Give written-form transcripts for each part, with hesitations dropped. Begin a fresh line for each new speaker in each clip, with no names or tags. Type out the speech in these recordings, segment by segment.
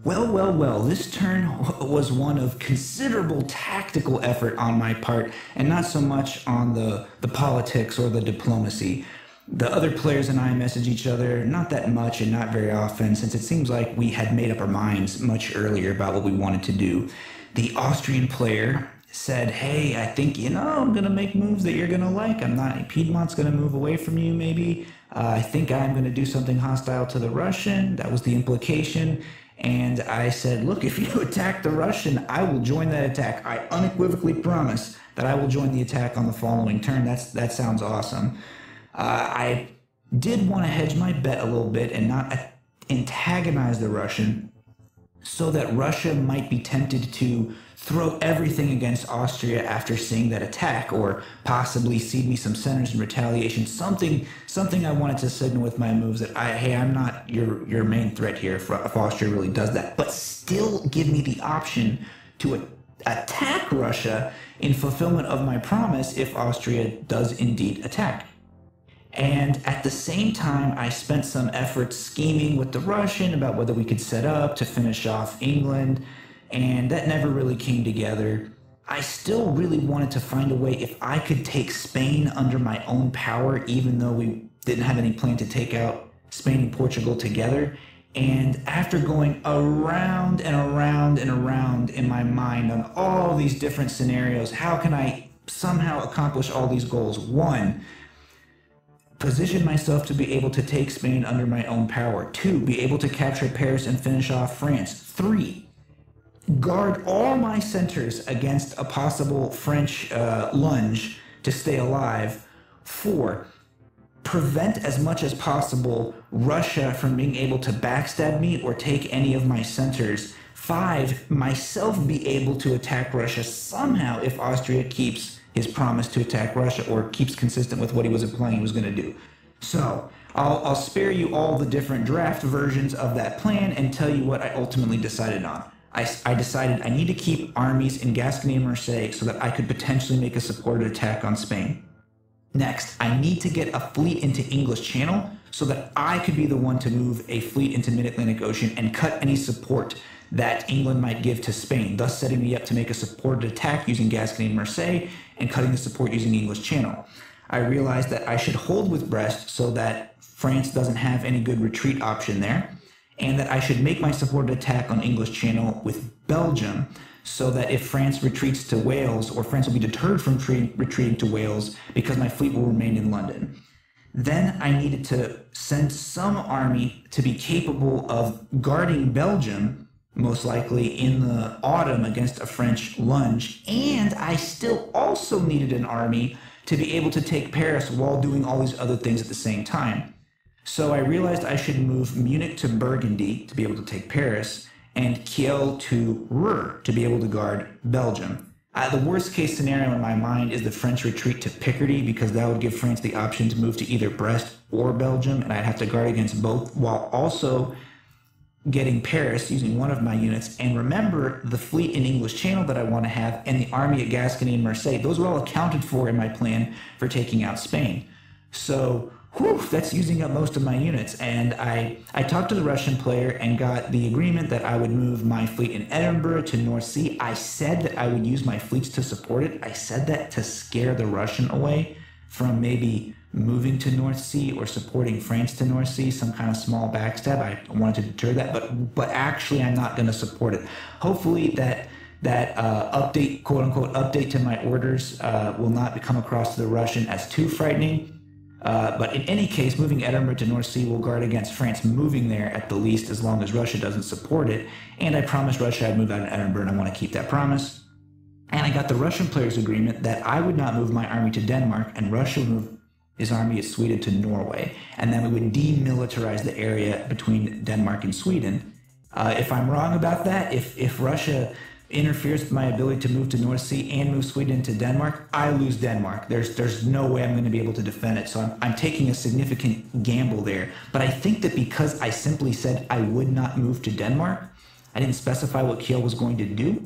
Well, this turn was one of considerable tactical effort on my part, and not so much on the politics or the diplomacy. The other players and I message each other not that much and not very often, since it seems like we had made up our minds much earlier about what we wanted to do. The Austrian player said, "Hey, I think, I'm going to make moves that you're going to like. Piedmont's going to move away from you, maybe. I think I'm going to do something hostile to the Russian." That was the implication. And I said, "Look, if you attack the Russian, I will join that attack. I unequivocally promise that I will join the attack on the following turn." That sounds awesome. I did want to hedge my bet a little bit and not antagonize the Russian, so that Russia might be tempted to throw everything against Austria after seeing that attack, or possibly cede me some centers in retaliation. Something I wanted to signal with my moves that hey, I'm not your main threat here if Austria really does that, but still give me the option to attack Russia in fulfillment of my promise if Austria does indeed attack. And at the same time, I spent some effort scheming with the Russian about whether we could set up to finish off England, and that never really came together. I still really wanted to find a way if I could take Spain under my own power, even though we didn't have any plan to take out Spain and Portugal together. And after going around and around and around in my mind on all these different scenarios, how can I somehow accomplish all these goals? One, position myself to be able to take Spain under my own power. Two, be able to capture Paris and finish off France. Three, guard all my centers against a possible French lunge to stay alive. Four, prevent as much as possible Russia from being able to backstab me or take any of my centers. Five, myself be able to attack Russia somehow if Austria keeps his promise to attack Russia or keeps consistent with what he was implying he was going to do. So I'll spare you all the different draft versions of that plan and tell you what I ultimately decided on. I decided I need to keep armies in Gascony and Marseille so that I could potentially make a supported attack on Spain. Next, I need to get a fleet into English Channel so that I could be the one to move a fleet into Mid-Atlantic Ocean and cut any support that England might give to Spain, thus setting me up to make a supported attack using Gascony and Marseille and cutting the support using English Channel. I realized that I should hold with Brest so that France doesn't have any good retreat option there, and that I should make my supported attack on English Channel with Belgium so that if France retreats to Wales, or France will be deterred from retreating to Wales because my fleet will remain in London. Then I needed to send some army to be capable of guarding Belgium, most likely in the autumn against a French lunge, and I still also needed an army to be able to take Paris while doing all these other things at the same time. So I realized I should move Munich to Burgundy to be able to take Paris, and Kiel to Ruhr to be able to guard Belgium. The worst case scenario in my mind is the French retreat to Picardy, because that would give France the option to move to either Brest or Belgium, and I'd have to guard against both while also getting Paris using one of my units. And remember, the fleet in English Channel that I want to have and the army at Gascony and Marseille, those were all accounted for in my plan for taking out Spain. So that's using up most of my units. And I talked to the Russian player and got the agreement that I would move my fleet in Edinburgh to North Sea. I said that I would use my fleets to support it. I said that to scare the Russian away from maybe moving to North Sea or supporting France to North Sea, some kind of small backstab. I wanted to deter that, but actually I'm not going to support it. Hopefully that update, quote unquote, update to my orders will not come across to the Russian as too frightening. But in any case, moving Edinburgh to North Sea will guard against France moving there at the least, as long as Russia doesn't support it. And I promised Russia I'd move out of Edinburgh, and I want to keep that promise. And I got the Russian player's agreement that I would not move my army to Denmark, and Russia would move his army at Sweden to Norway, and then we would demilitarize the area between Denmark and Sweden. If I'm wrong about that, if Russia interferes with my ability to move to North Sea and move Sweden to Denmark, I lose Denmark. There's no way I'm going to be able to defend it, so I'm taking a significant gamble there. But I think that because I simply said I would not move to Denmark, I didn't specify what Kiel was going to do,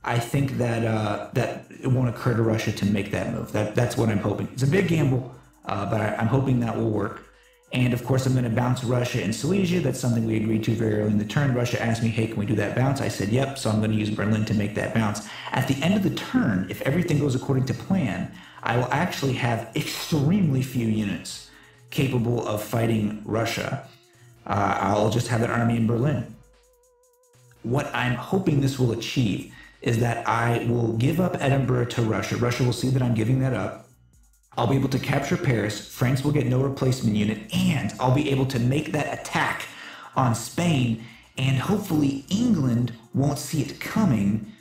I think that that it won't occur to Russia to make that move. That's what I'm hoping. It's a big gamble, but I'm hoping that will work. And of course, I'm going to bounce Russia and Silesia. That's something we agreed to very early in the turn. Russia asked me, hey, can we do that bounce? I said, yep. So I'm going to use Berlin to make that bounce. At the end of the turn, if everything goes according to plan, I will actually have extremely few units capable of fighting Russia. I'll just have an army in Berlin. What I'm hoping this will achieve is that I will give up Edinburgh to Russia. Russia will see that I'm giving that up. I'll be able to capture Paris. France will get no replacement unit, and I'll be able to make that attack on Spain, and hopefully England won't see it coming,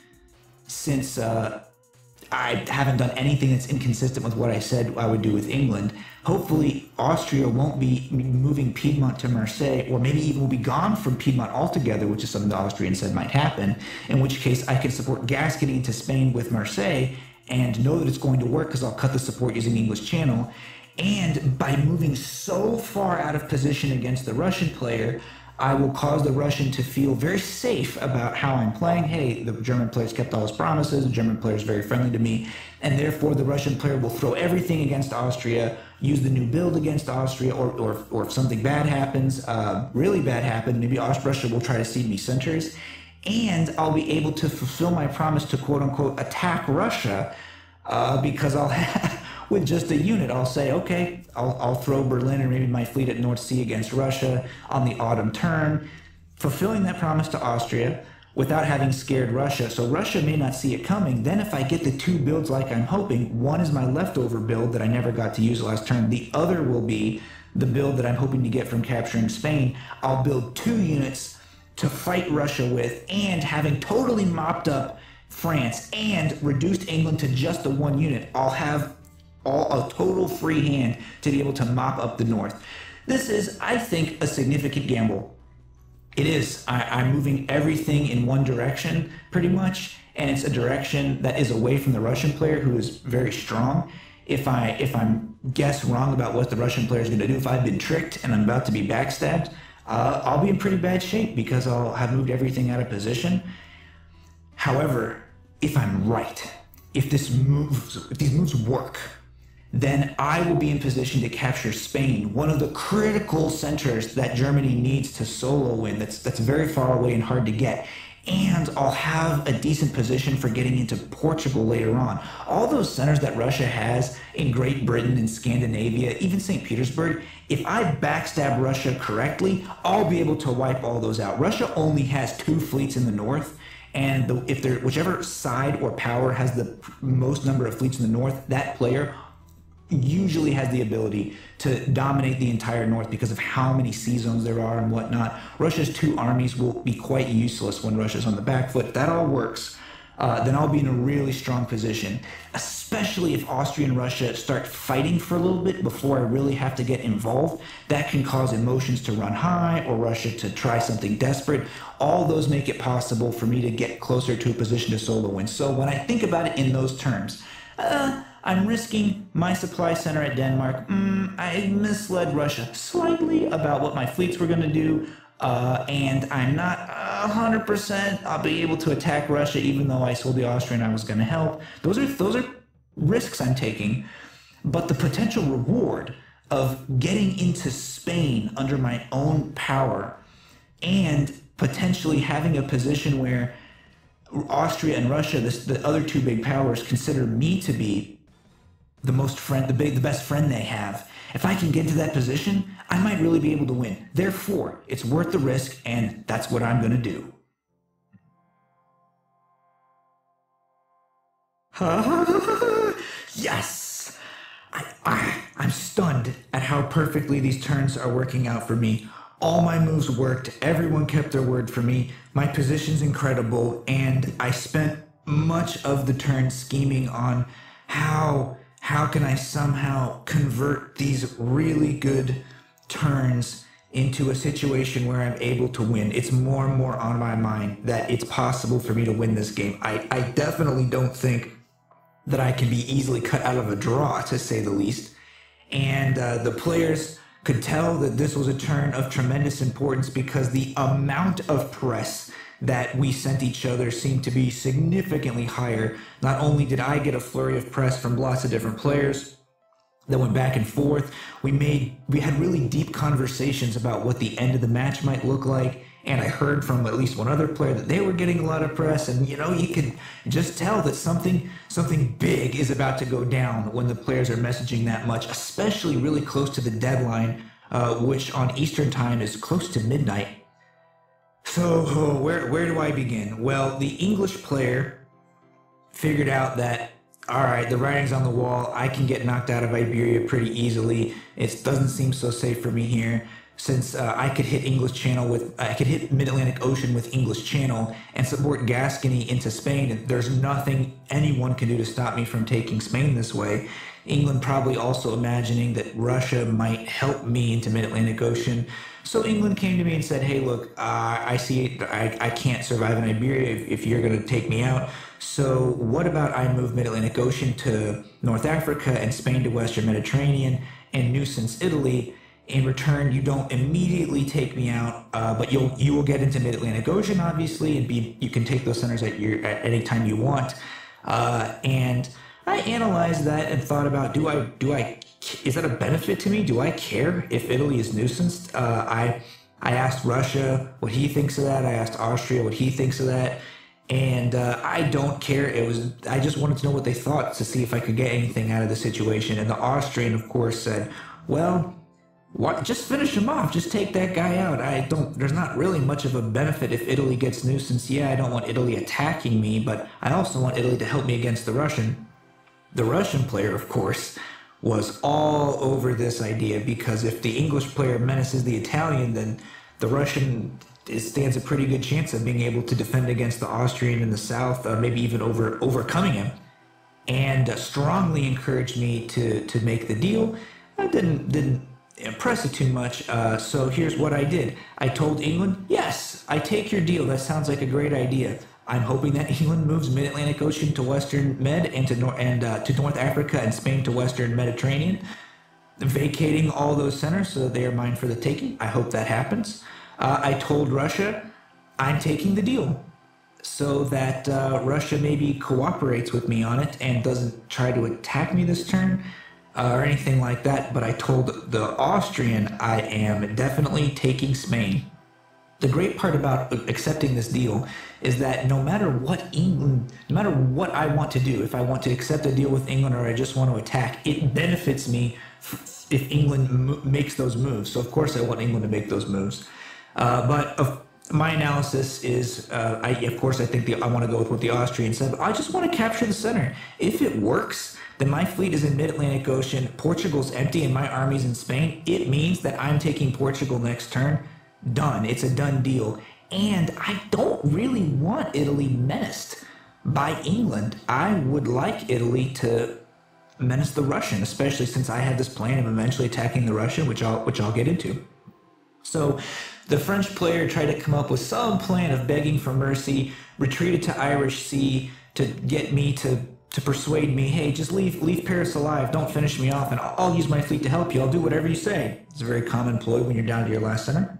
since I haven't done anything that's inconsistent with what I said I would do with England. Hopefully Austria won't be moving Piedmont to Marseille, or maybe even will be gone from Piedmont altogether, which is something the Austrians said might happen, in which case I can support Gascony to Spain with Marseille and know that it's going to work because I'll cut the support using the English Channel. And by moving so far out of position against the Russian player, I will cause the Russian to feel very safe about how I'm playing. Hey, the German player's kept all his promises, the German player's very friendly to me, and therefore the Russian player will throw everything against Austria, use the new build against Austria, or if something bad happens, really bad happens, maybe Russia will try to cede me centers, and I'll be able to fulfill my promise to quote-unquote attack Russia, because I'll have, with just a unit, I'll say, okay, I'll throw Berlin or maybe my fleet at North Sea against Russia on the autumn turn, fulfilling that promise to Austria without having scared Russia. So Russia may not see it coming. Then if I get the two builds like I'm hoping, one is my leftover build that I never got to use last turn. The other will be the build that I'm hoping to get from capturing Spain. I'll build two units to fight Russia with, and having totally mopped up France and reduced England to just the one unit, I'll have a total free hand to be able to mop up the north. This is, I think, a significant gamble. It is. I'm moving everything in one direction, pretty much, and it's a direction that is away from the Russian player, who is very strong. If I'm guess wrong about what the Russian player is going to do, if I've been tricked and I'm about to be backstabbed, I'll be in pretty bad shape because I'll have moved everything out of position. However, if I'm right, if these moves work, then I will be in position to capture Spain, one of the critical centers that Germany needs to solo win, that's very far away and hard to get. And I'll have a decent position for getting into Portugal later on. All those centers that Russia has in Great Britain and Scandinavia, even St. Petersburg, if I backstab Russia correctly, I'll be able to wipe all those out. Russia only has 2 fleets in the north, and whichever side or power has the most number of fleets in the north, that player usually has the ability to dominate the entire north because of how many sea zones there are and whatnot. Russia's 2 armies will be quite useless when Russia's on the back foot. If that all works, then I'll be in a really strong position, especially if Austria and Russia start fighting for a little bit before I really have to get involved. That can cause emotions to run high, or Russia to try something desperate. All those make it possible for me to get closer to a position to solo win. So when I think about it in those terms, I'm risking my supply center at Denmark. I misled Russia slightly about what my fleets were going to do, and I'm not 100% I'll be able to attack Russia, even though I told the Austrian I was going to help. Those are risks I'm taking, but the potential reward of getting into Spain under my own power and potentially having a position where Austria and Russia, the other 2 big powers, consider me to be the best friend they have. If I can get to that position, I might really be able to win. Therefore, it's worth the risk, and that's what I'm going to do. Yes! I'm stunned at how perfectly these turns are working out for me. All my moves worked, everyone kept their word for me, my position's incredible, and I spent much of the turn scheming on how can I somehow convert these really good turns into a situation where I'm able to win. It's more and more on my mind that it's possible for me to win this game. I definitely don't think that I can be easily cut out of a draw, to say the least. And the players could tell that this was a turn of tremendous importance because the amount of press that we sent each other seemed to be significantly higher. Not only did I get a flurry of press from lots of different players, that went back and forth. We had really deep conversations about what the end of the match might look like. And I heard from at least one other player that they were getting a lot of press. And, you can just tell that something big is about to go down when the players are messaging that much, especially really close to the deadline, which on Eastern time is close to midnight. So where do I begin? Well, the English player figured out that, all right, the writing's on the wall. I can get knocked out of Iberia pretty easily. It doesn't seem so safe for me here. Since I could hit I could hit Mid-Atlantic Ocean with English Channel and support Gascony into Spain, and there's nothing anyone can do to stop me from taking Spain this way. England probably also imagining that Russia might help me into Mid-Atlantic Ocean. So England came to me and said, hey, look, I see I can't survive in Iberia if you're going to take me out. So what about I move Mid-Atlantic Ocean to North Africa and Spain to Western Mediterranean and nuisance Italy. In return, you don't immediately take me out, but you will get into Mid-Atlantic Ocean, obviously, and you can take those centers at any time you want. And I analyzed that and thought about, is that a benefit to me? Do I care if Italy is nuisanced? I asked Russia what he thinks of that. I asked Austria what he thinks of that. And I don't care. I just wanted to know what they thought to see if I could get anything out of the situation. And the Austrian, of course, said, well, just finish him off. Just take that guy out. There's not really much of a benefit if Italy gets nuisance. Yeah, I don't want Italy attacking me, but I also want Italy to help me against the Russian. The Russian player, of course, was all over this idea, because if the English player menaces the Italian, then the Russian stands a pretty good chance of being able to defend against the Austrian in the south, maybe even overcoming him, and strongly encouraged me to make the deal. I didn't impress it too much, so here's what I did. I told England, yes, I take your deal. That sounds like a great idea. I'm hoping that England moves Mid-Atlantic Ocean to Western Med and to North Africa and Spain to Western Mediterranean, vacating all those centers so that they are mine for the taking. I hope that happens. I told Russia I'm taking the deal so that Russia maybe cooperates with me on it and doesn't try to attack me this turn or anything like that. But I told the Austrian I am definitely taking Spain. The great part about accepting this deal is that no matter what I want to do, if I want to accept a deal with England or I just want to attack, it benefits me if England makes those moves. So of course I want England to make those moves. But my analysis is, I think I want to go with what the Austrian said. But I just want to capture the center. If it works, then my fleet is in Mid-Atlantic Ocean, Portugal's empty, and my army's in Spain. It means that I'm taking Portugal next turn. Done. It's a done deal. And I don't really want Italy menaced by England. I would like Italy to menace the Russian, especially since I had this plan of eventually attacking the Russian, which I'll get into. So the French player tried to come up with some plan of begging for mercy, retreated to Irish Sea to get me to persuade me, hey, just leave Paris alive, don't finish me off, and I'll use my fleet to help you. I'll do whatever you say. It's a very common ploy when you're down to your last center.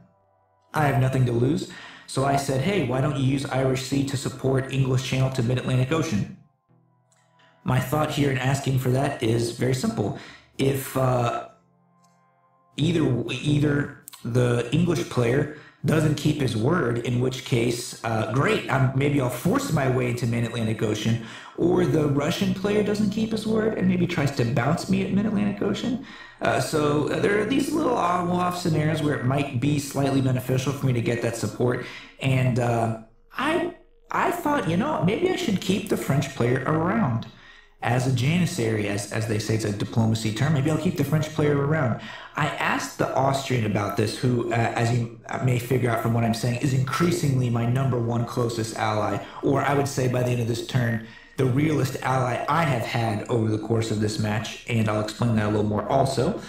I have nothing to lose, so I said, hey, why don't you use Irish Sea to support English Channel to Mid-Atlantic Ocean? My thought here in asking for that is very simple. If either the English player doesn't keep his word, in which case, great, maybe I'll force my way into Mid-Atlantic Ocean, or the Russian player doesn't keep his word and maybe tries to bounce me at Mid-Atlantic Ocean. So there are these little on-off scenarios where it might be slightly beneficial for me to get that support. And I thought, maybe I should keep the French player around as a janissary, as they say, it's a diplomacy term. Maybe I'll keep the French player around. I asked the Austrian about this, who, as you may figure out from what I'm saying, is increasingly my #1 closest ally, or I would say by the end of this turn, the realest ally I have had over the course of this match, and I'll explain that a little more also.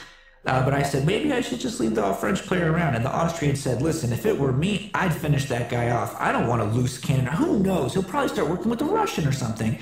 But I said, maybe I should just leave the French player around. And the Austrian said, listen, if it were me, I'd finish that guy off. I don't want a loose cannon. Who knows? He'll probably start working with the Russian or something.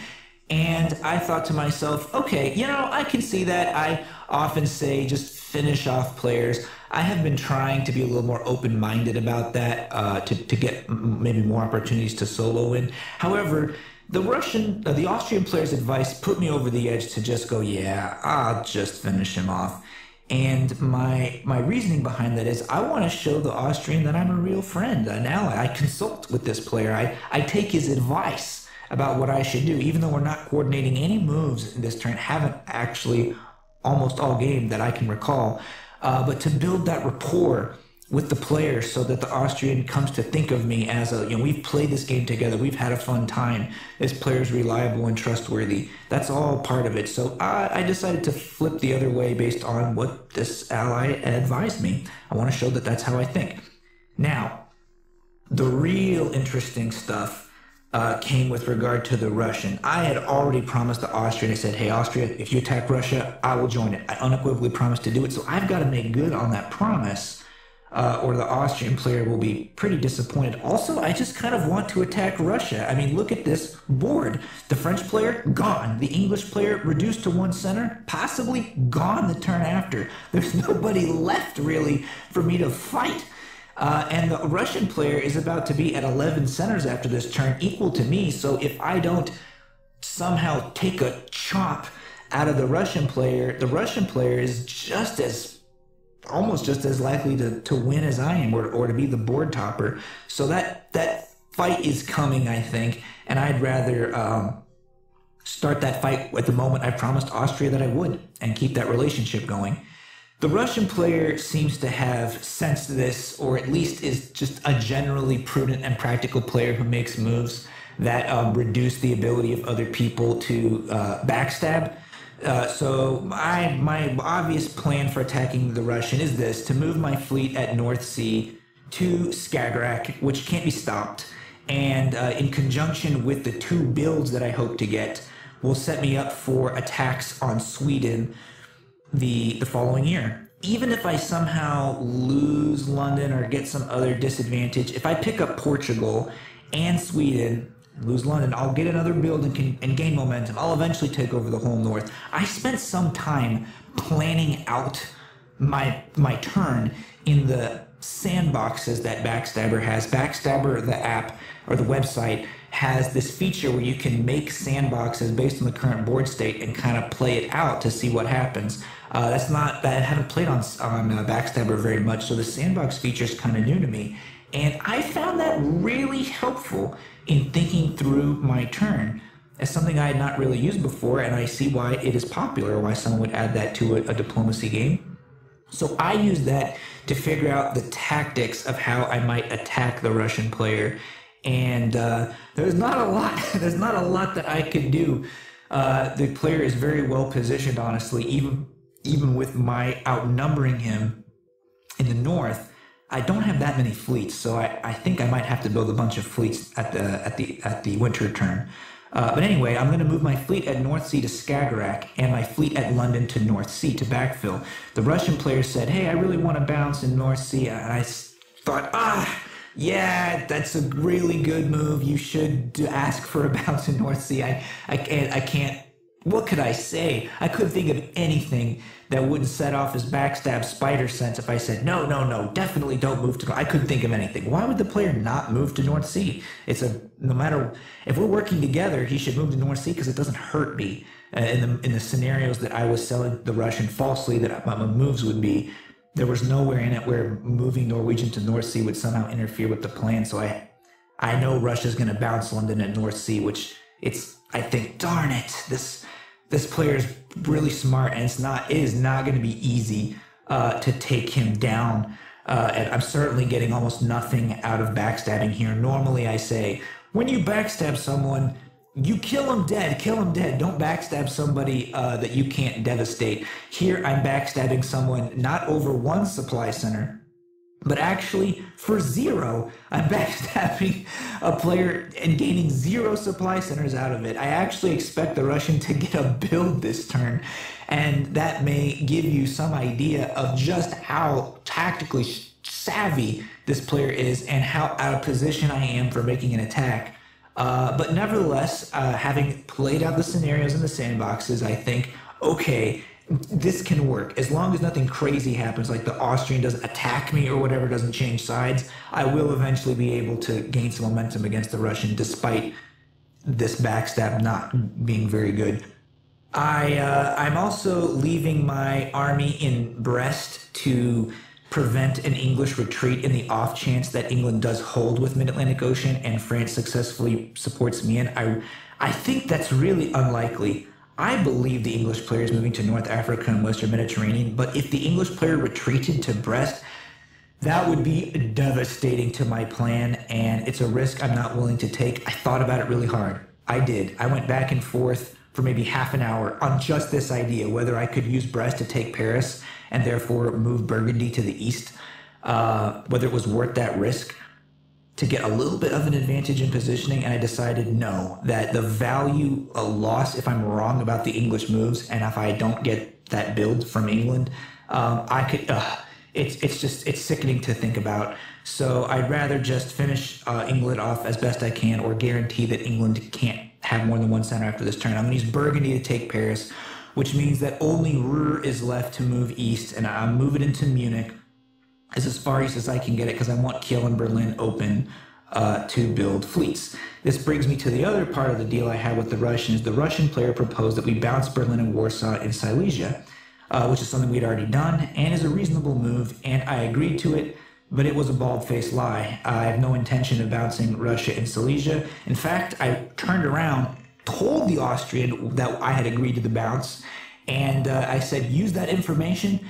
And I thought to myself, okay, I can see that. I often say just finish off players. I have been trying to be a little more open-minded about that, to get maybe more opportunities to solo in. However, The Austrian player's advice put me over the edge to just go, yeah, I'll just finish him off. And my reasoning behind that is I want to show the Austrian that I'm a real friend, an ally. I consult with this player. I take his advice about what I should do, even though we're not coordinating any moves in this turn, haven't actually almost all game that I can recall. But to build that rapport with the player so that the Austrian comes to think of me as we've played this game together, we've had a fun time, this player's reliable and trustworthy. That's all part of it. So I decided to flip the other way based on what this ally advised me. I want to show that that's how I think. Now, the real interesting stuff came with regard to the Russian. I had already promised the Austrian. I said, hey, Austria, if you attack Russia, I will join it. I unequivocally promised to do it. So I've got to make good on that promise, or the Austrian player will be pretty disappointed. Also, I just kind of want to attack Russia. I mean, look at this board. The French player, gone. The English player, reduced to one center, possibly gone the turn after. There's nobody left, really, for me to fight. And the Russian player is about to be at 11 centers after this turn, equal to me. So if I don't somehow take a chop out of the Russian player is almost just as likely to win as I am, or to be the board topper. So that fight is coming, I think, and I'd rather start that fight at the moment I promised Austria that I would, and keep that relationship going. The Russian player seems to have sensed this, or at least is just a generally prudent and practical player who makes moves that reduce the ability of other people to backstab. So my obvious plan for attacking the Russian is this: to move my fleet at North Sea to Skagerrak, which can't be stopped, and in conjunction with the 2 builds that I hope to get, will set me up for attacks on Sweden the following year. Even if I somehow lose London or get some other disadvantage, if I pick up Portugal and Sweden, lose London, I'll get another build and gain momentum. I'll eventually take over the whole north. I spent some time planning out my turn in the sandboxes that Backstabber has. Backstabber, the app or the website, has this feature where you can make sandboxes based on the current board state and kind of play it out to see what happens. I haven't played on Backstabber very much, so the sandbox feature is kind of new to me. And I found that really helpful in thinking through my turn as something I had not really used before, and I see why it is popular, why someone would add that to a diplomacy game. So I use that to figure out the tactics of how I might attack the Russian player. And there's not a lot. There's not a lot that I could do. The player is very well positioned, honestly. Even with my outnumbering him in the north, I don't have that many fleets. So I think I might have to build a bunch of fleets at the winter turn. But anyway, I'm going to move my fleet at North Sea to Skagerrak and my fleet at London to North Sea to backfill. The Russian player said, hey, I really want to bounce in North Sea. And I thought, yeah, that's a really good move. You should ask for a bounce in North Sea. I can't, what could I say? I couldn't think of anything that wouldn't set off his backstab spider sense if I said, no, definitely don't move to, I couldn't think of anything. Why would the player not move to North Sea? No matter, if we're working together, he should move to North Sea because it doesn't hurt me in the scenarios that I was selling the Russian falsely that my moves would be. There was nowhere in it where moving Norwegian to North Sea would somehow interfere with the plan. So I know Russia's going to bounce London at North Sea, which I think, darn it, this player is really smart, and it is not going to be easy to take him down. And I'm certainly getting almost nothing out of backstabbing here. Normally I say, when you backstab someone, you kill them dead. Don't backstab somebody that you can't devastate. Here I'm backstabbing someone not over 1 supply center, but actually for 0. I'm backstabbing a player and gaining 0 supply centers out of it. I actually expect the Russian to get a build this turn, and that may give you some idea of just how tactically savvy this player is and how out of position I am for making an attack. But nevertheless, having played out the scenarios in the sandboxes, I think, okay, this can work. As long as nothing crazy happens, like the Austrian doesn't attack me or whatever, doesn't change sides, I will eventually be able to gain some momentum against the Russian despite this backstab not being very good. I'm also leaving my army in Brest to prevent an English retreat in the off chance that England does hold with Mid-Atlantic Ocean and France successfully supports me in. I think that's really unlikely. I believe the English player is moving to North Africa and Western Mediterranean, but if the English player retreated to Brest, that would be devastating to my plan, and it's a risk I'm not willing to take. I thought about it really hard. I did. I went back and forth for maybe half an hour on just this idea, whether I could use Brest to take Paris and therefore move Burgundy to the east, whether it was worth that risk to get a little bit of an advantage in positioning. And I decided no, that the value a loss if I'm wrong about the English moves and if I don't get that build from England, I could. It's sickening to think about. So I'd rather just finish England off as best I can, or guarantee that England can't have more than one center after this turn. I'm going to use Burgundy to take Paris, which means that only Ruhr is left to move east, and I'll move it into Munich as far east as I can get it because I want Kiel and Berlin open to build fleets. This brings me to the other part of the deal I had with the Russians. The Russian player proposed that we bounce Berlin and Warsaw in Silesia, which is something we'd already done and is a reasonable move, and I agreed to it, but it was a bald-faced lie. I have no intention of bouncing Russia in Silesia. In fact, I turned around, told the Austrian that I had agreed to the bounce, and I said, use that information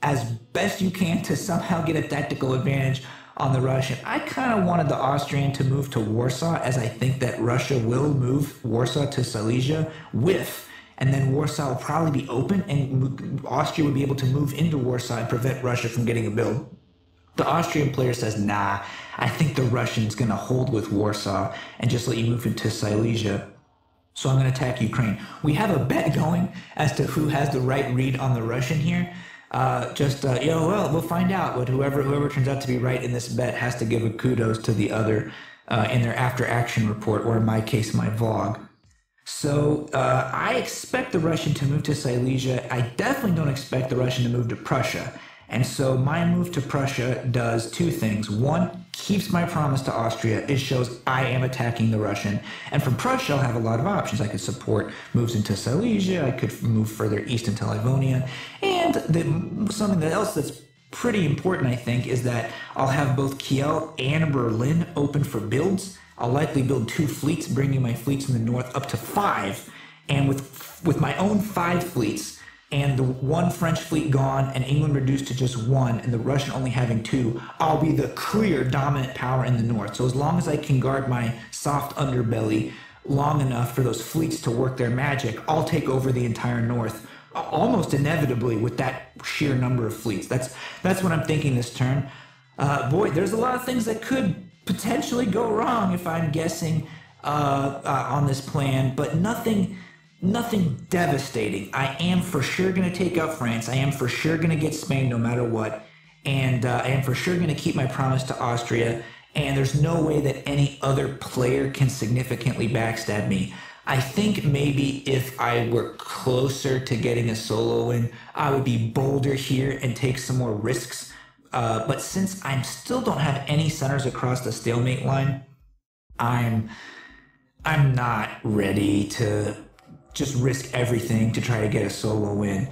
as best you can to somehow get a tactical advantage on the Russian. I kind of wanted the Austrian to move to Warsaw, as I think that Russia will move Warsaw to Silesia and then Warsaw will probably be open, and Austria would be able to move into Warsaw and prevent Russia from getting a build. The Austrian player says, nah, I think the Russian's going to hold with Warsaw and just let you move into Silesia. So I'm going to attack Ukraine. We have a bet going as to who has the right read on the Russian here. Well, we'll find out. But whoever turns out to be right in this bet has to give a kudos to the other in their after-action report, or in my case, my vlog. So I expect the Russian to move to Silesia. I definitely don't expect the Russian to move to Prussia. And so my move to Prussia does two things. One, keeps my promise to Austria. It shows I am attacking the Russian. And from Prussia, I'll have a lot of options. I could support moves into Silesia. I could move further east into Livonia. And something else that's pretty important, I think, is that I'll have both Kiel and Berlin open for builds. I'll likely build 2 fleets, bringing my fleets in the north up to 5. And with my own 5 fleets, and the 1 French fleet gone, and England reduced to just 1, and the Russian only having 2, I'll be the clear dominant power in the north. So as long as I can guard my soft underbelly long enough for those fleets to work their magic, I'll take over the entire north, almost inevitably with that sheer number of fleets. That's what I'm thinking this turn. Boy, there's a lot of things that could potentially go wrong if I'm guessing on this plan, but nothing devastating. I am for sure going to take out France. I am for sure going to get Spain no matter what. And I am for sure going to keep my promise to Austria. And there's no way that any other player can significantly backstab me. I think maybe if I were closer to getting a solo win, I would be bolder here and take some more risks. But since I still don't have any centers across the stalemate line, I'm not ready to just risk everything to try to get a solo win.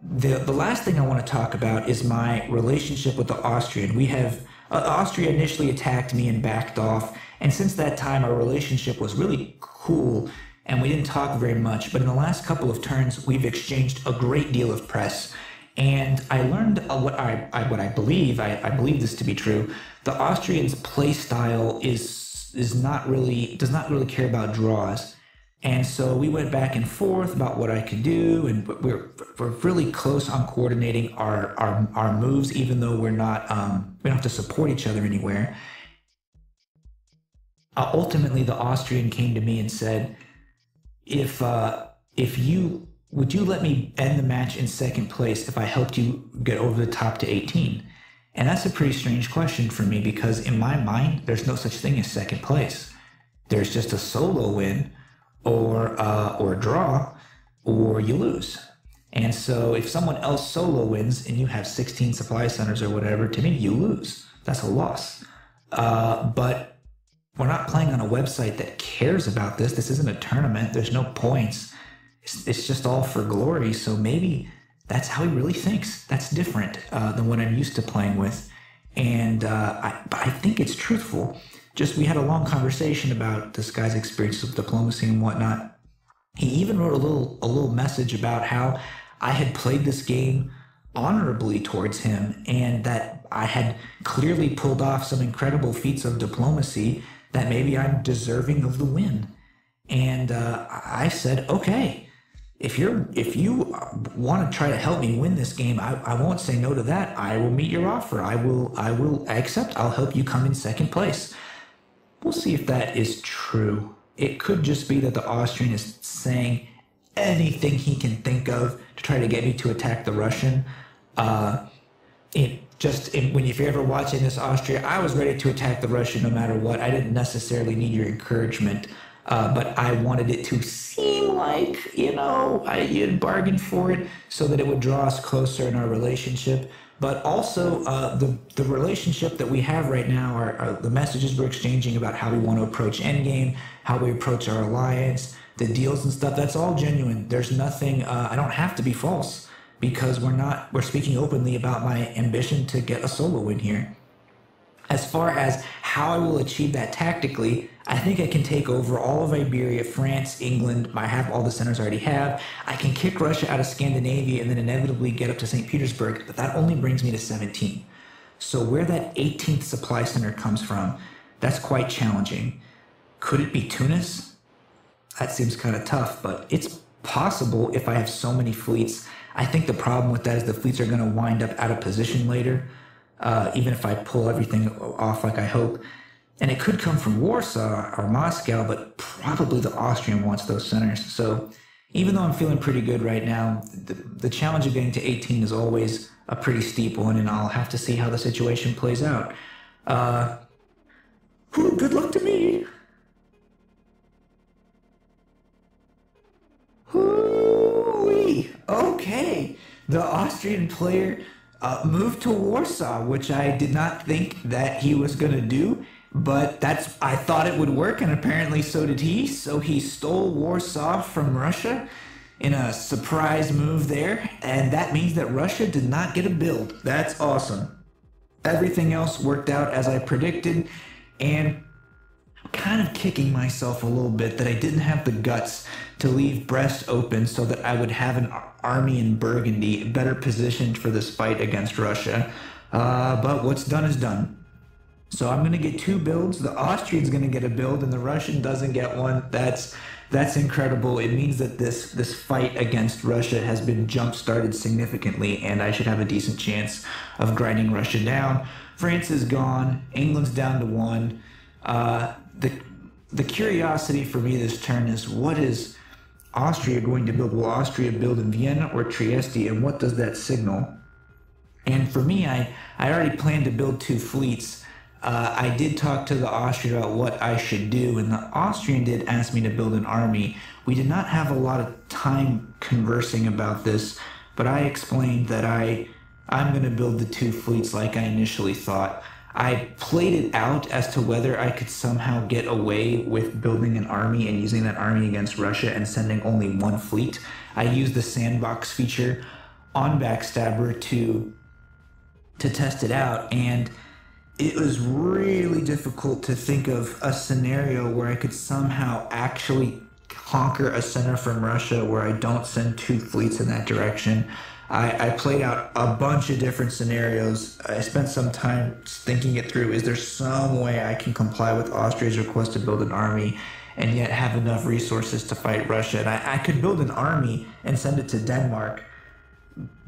The last thing I want to talk about is my relationship with the Austrian. We have Austria initially attacked me and backed off, and since that time our relationship was really cool and we didn't talk very much, but in the last couple of turns we've exchanged a great deal of press, and I learned what I believe this to be true. The Austrians' play style does not really care about draws. And so we went back and forth about what I could do, and we're really close on coordinating our moves, even though we're not we don't have to support each other anywhere. Ultimately, the Austrian came to me and said, would you let me end the match in second place if I helped you get over the top to 18? And that's a pretty strange question for me, because in my mind, there's no such thing as second place. There's just a solo win, or a draw, or you lose. And so if someone else solo wins and you have 16 supply centers or whatever, to me, you lose. That's a loss. But we're not playing on a website that cares about this. This isn't a tournament. There's no points. It's just all for glory. So maybe that's how he really thinks. That's different than what I'm used to playing with. And but I think it's truthful. Just we had a long conversation about this guy's experience with diplomacy and whatnot. He even wrote a little message about how I had played this game honorably towards him, and that I had clearly pulled off some incredible feats of diplomacy, that maybe I'm deserving of the win. And I said, okay, if you want to try to help me win this game, I won't say no to that. I will meet your offer. I will accept. I'll help you come in second place. We'll see if that is true. It could just be that the Austrian is saying anything he can think of to try to get me to attack the Russian. If you're ever watching this, Austria, I was ready to attack the Russian no matter what. I didn't necessarily need your encouragement, but I wanted it to seem like, you had bargained for it so that it would draw us closer in our relationship. But also, the relationship that we have right now, are the messages we're exchanging about how we want to approach Endgame, how we approach our alliance, the deals and stuff, that's all genuine. There's nothing, I don't have to be false, because we're speaking openly about my ambition to get a solo win here. As far as how I will achieve that tactically, I think I can take over all of Iberia, France, England. I have all the centers I already have. I can kick Russia out of Scandinavia and then inevitably get up to St. Petersburg, but that only brings me to 17. So where that 18th supply center comes from, that's quite challenging. Could it be Tunis? That seems kind of tough, but it's possible if I have so many fleets. I think the problem with that is the fleets are going to wind up out of position later, even if I pull everything off like I hope. And it could come from Warsaw or Moscow, but probably the Austrian wants those centers. So even though I'm feeling pretty good right now, the challenge of getting to 18 is always a pretty steep one, and I'll have to see how the situation plays out. Good luck to me. Hoo-wee. Okay, the Austrian player moved to Warsaw, which I did not think that he was going to do, but I thought it would work, and apparently so did he. So he stole Warsaw from Russia in a surprise move there, and that means that Russia did not get a build. That's awesome. Everything else worked out as I predicted, and I'm kind of kicking myself a little bit that I didn't have the guts to leave Brest open so that I would have an army in Burgundy better positioned for this fight against Russia. But what's done is done. So I'm going to get 2 builds. The Austrian's going to get a build, and the Russian doesn't get one. That's incredible. It means that this fight against Russia has been jump-started significantly, and I should have a decent chance of grinding Russia down. France is gone. England's down to 1. The curiosity for me this turn is, what is Austria going to build? Will Austria build in Vienna or Trieste, and what does that signal? And for me, I already planned to build 2 fleets. I did talk to the Austrian about what I should do, and the Austrian did ask me to build an army. We did not have a lot of time conversing about this, but I explained that I'm going to build the 2 fleets like I initially thought. I played it out as to whether I could somehow get away with building an army and using that army against Russia and sending only 1 fleet. I used the sandbox feature on Backstabber to test it out, and it was really difficult to think of a scenario where I could somehow actually conquer a center from Russia where I don't send 2 fleets in that direction. I played out a bunch of different scenarios. I spent some time thinking it through. Is there some way I can comply with Austria's request to build an army and yet have enough resources to fight Russia? And I could build an army and send it to Denmark,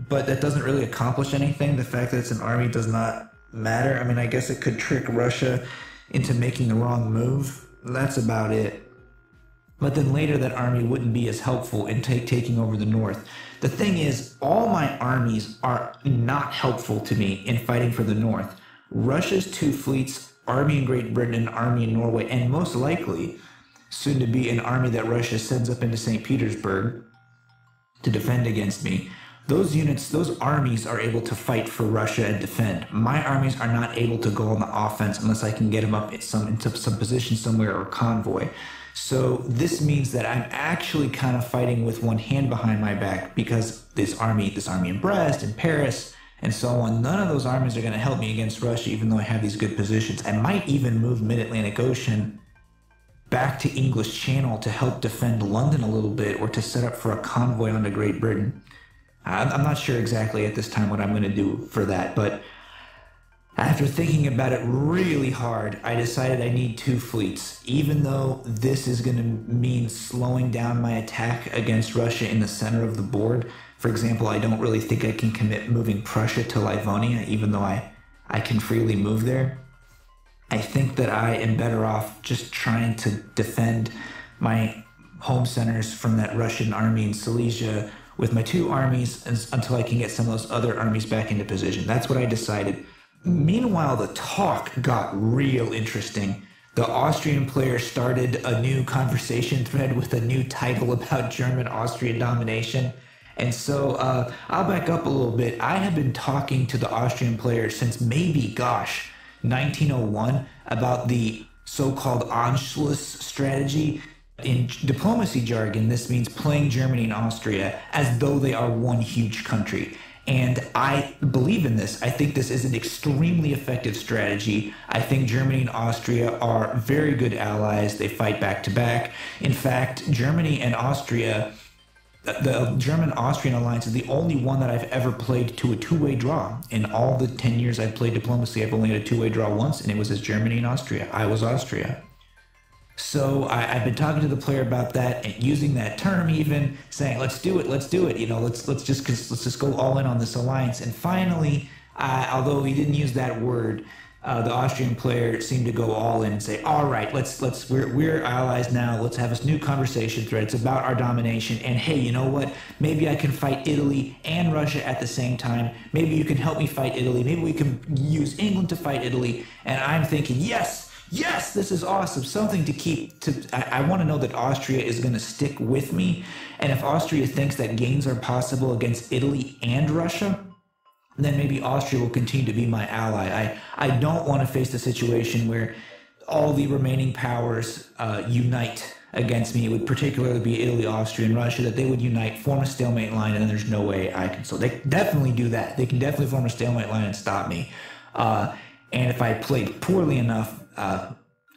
but that doesn't really accomplish anything. The fact that it's an army does not matter. I mean, I guess it could trick Russia into making the wrong move. That's about it. But then later that army wouldn't be as helpful in taking over the north. The thing is, all my armies are not helpful to me in fighting for the north. Russia's 2 fleets, army in Great Britain and army in Norway, and most likely soon to be an army that Russia sends up into St. Petersburg to defend against me. those units, those armies are able to fight for Russia and defend. My armies are not able to go on the offense unless I can get them up into some position somewhere or convoy. So this means that I'm actually kind of fighting with one hand behind my back, because this army in Brest and Paris and so on, none of those armies are going to help me against Russia, even though I have these good positions. I might even move Mid-Atlantic Ocean back to English Channel to help defend London a little bit, or to set up for a convoy onto Great Britain. I'm not sure exactly at this time what I'm going to do for that, but after thinking about it really hard, I decided I need 2 fleets. Even though this is going to mean slowing down my attack against Russia in the center of the board. For example, I don't really think I can commit moving Prussia to Livonia, even though I can freely move there. I think that I am better off just trying to defend my home centers from that Russian army in Silesia with my 2 armies until I can get some of those other armies back into position. That's what I decided. Meanwhile, the talk got real interesting. The Austrian player started a new conversation thread with a new title about German-Austrian domination. And so I'll back up a little bit. I have been talking to the Austrian player since maybe, 1901 about the so-called Anschluss strategy. In diplomacy jargon, this means playing Germany and Austria as though they are one huge country. And I believe in this. I think this is an extremely effective strategy. I think Germany and Austria are very good allies. They fight back to back. In fact, Germany and Austria, the German-Austrian alliance is the only one that I've ever played to a 2-way draw. In all the 10 years I've played diplomacy, I've only had a 2-way draw once, and it was as Germany and Austria. I was Austria. So I've been talking to the player about that and using that term, even saying, let's do it. You know, let's just go all in on this alliance. And finally, although he didn't use that word, the Austrian player seemed to go all in and say, all right, we're allies now. Let's have this new conversation thread. It's about our domination. And hey, you know what? Maybe I can fight Italy and Russia at the same time. Maybe you can help me fight Italy. Maybe we can use England to fight Italy. And I'm thinking, yes, this is awesome. Something to keep. I want to know that Austria is going to stick with me. And if Austria thinks that gains are possible against Italy and Russia, then maybe Austria will continue to be my ally. I don't want to face the situation where all the remaining powers unite against me. It would particularly be Italy, Austria, and Russia, that they would unite, form a stalemate line, and then there's no way I can. So they definitely do that. They can definitely form a stalemate line and stop me. And if I played poorly enough,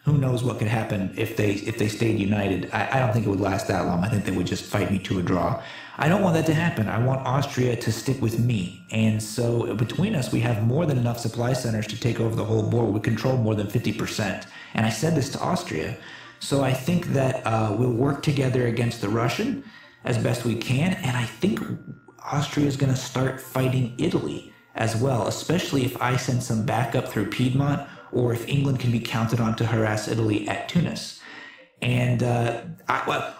who knows what could happen if they stayed united. I don't think it would last that long. I think they would just fight me to a draw. I don't want that to happen. I want Austria to stick with me. And so between us, we have more than enough supply centers to take over the whole board. We control more than 50%. And I said this to Austria. So I think that we'll work together against the Russian as best we can. And I think Austria is going to start fighting Italy as well, especially if I send some backup through Piedmont, or if England can be counted on to harass Italy at Tunis. And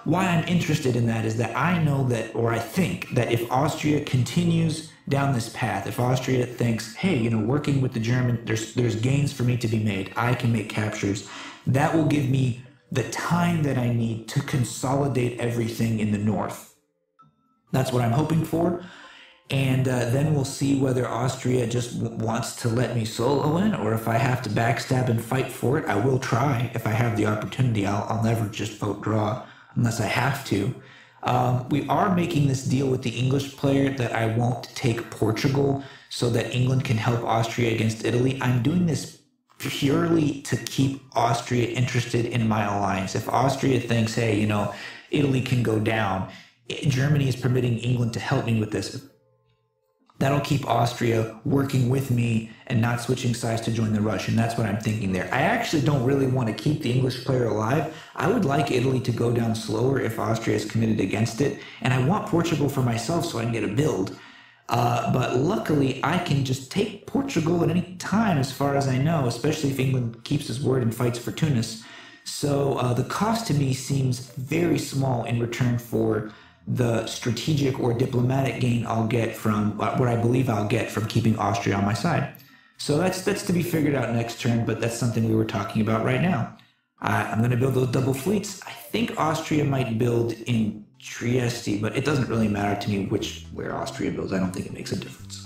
why I'm interested in that is that I know that, or I think that if Austria continues down this path, if Austria thinks, hey, you know, working with the German, there's gains for me to be made, I can make captures, that will give me the time that I need to consolidate everything in the north. That's what I'm hoping for. And then we'll see whether Austria just wants to let me solo in, or if I have to backstab and fight for it. I will try if I have the opportunity. I'll never just vote draw unless I have to. We are making this deal with the English player that I won't take Portugal so that England can help Austria against Italy. I'm doing this purely to keep Austria interested in my alliance. If Austria thinks, hey, you know, Italy can go down, Germany is permitting England to help me with this. That'll keep Austria working with me and not switching sides to join the Russian. That's what I'm thinking there. I actually don't really want to keep the English player alive. I would like Italy to go down slower if Austria is committed against it. And I want Portugal for myself so I can get a build. But luckily, I can just take Portugal at any time as far as I know, especially if England keeps his word and fights for Tunis. So the cost to me seems very small in return for the strategic or diplomatic gain I'll get from what I believe I'll get from keeping Austria on my side. So that's to be figured out next turn, but that's something we were talking about right now. I'm going to build those double fleets. I think Austria might build in Trieste, but it doesn't really matter to me where Austria goes. I don't think it makes a difference.